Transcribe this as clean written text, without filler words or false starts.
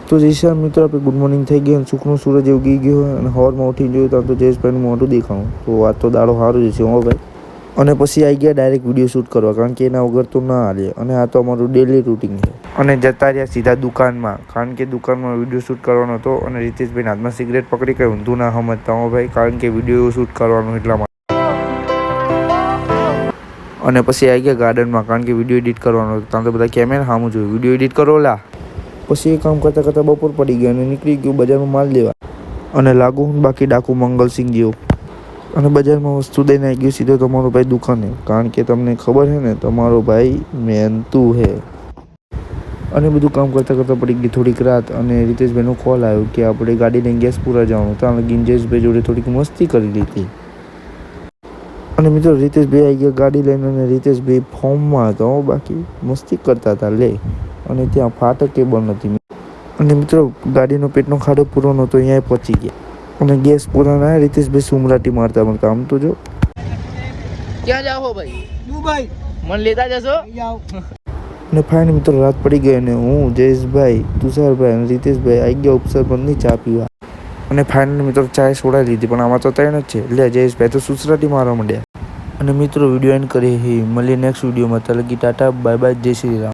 તો જીશા મિત્રો આપણે ગુડ મોર્નિંગ થઈ ગયું, સુખનો સૂરજ ઉગી ગયો અને સવારમાં ઉઠીને જોયું તો જયેશભાઈનું મોઢું દેખાણું. તો આ તો દાડો સારો જ છે હો ભાઈ. અને પછી આવી ગયા ડાયરેક્ટ વિડીયો શૂટ કરવા, કારણ કે એના વગર તો ના હાલે. અને આ તો અમારું ડેલી રૂટીન છે. અને જતા રહ્યા સીધા દુકાનમાં, કારણ કે દુકાનમાં વિડીયો શૂટ કરવાનો હતો. અને રીતેશભાઈ હાથમાં સિગરેટ પકડી કંઈ ઊંધું ના સમજતા હો ભાઈ, કારણ કે વિડીયો શૂટ કરવાનું એટલા માટે. અને પછી આવી ગયા ગાર્ડનમાં, કારણ કે વિડીયો એડિટ કરવાનો હતો. ત્યાં તો બધા કેમેરા સામું જોયું, વિડીયો એડિટ કરો લા. પછી એ કામ કરતાં કરતાં બપોર પડી ગયા અને નીકળી ગયું બજારમાં માલ લેવા. અને લાગુ બાકી ડાકુ મંગલસિંહ જેવો. અને બજારમાં વસ્તુ દઈને આવી ગયો સીધો તમારો ભાઈ દુકાને, કારણ કે તમને ખબર છે ને તમારો ભાઈ મહેનતુ છે. અને બધું કામ કરતાં કરતાં પડી ગઈ થોડીક રાત. અને રીતેશભાઈનો કોલ આવ્યો કે આપણે ગાડી લઈને ગેસ પૂરા જવાનું. ત્યાં ગિંજેશભાઈ જોડે થોડીક મસ્તી કરી લીધી. અને મિત્રો રીતેશભાઈ આવી ગયા ગાડી લઈને, અને રીતેશભાઈ ફોર્મમાં હતા હો, બાકી મસ્તી કરતા હતા લે. અને ત્યાં ફાટકે બંધ હતી. અને મિત્રો ગાડીનો પેટનો ખાડો પૂરો નહોતો, અહીંયા પહોંચી ગયા. અને ગેસ પૂરા ના રીતેશભાઈ સુમરાટી મારતા મારતા આમ તો જો. ક્યાં જાઓ ભાઈ? દુબઈ. મને લેતા જશો? અને ફાઇનલ મિત્રો રાત પડી ગઈ અને હું, જયેશભાઈ, તુષારભાઈ અને રીતેશભાઈ આવી ગયા ઉપસર બંધની ચા પીવા. અને ફાઇનલ મિત્રો ચાય સોડા લીધી, પણ આમાં તો ત્રણ જ છે. એટલે જયેશભાઈ તો સુસરાટી મારવા માંડ્યા. અને મિત્રો વિડીયો એન્ડ કરીએ, મળીએ નેક્સ્ટ વિડીયોમાં. તલગી ટાટા, બાય બાય, જય શ્રી રામ.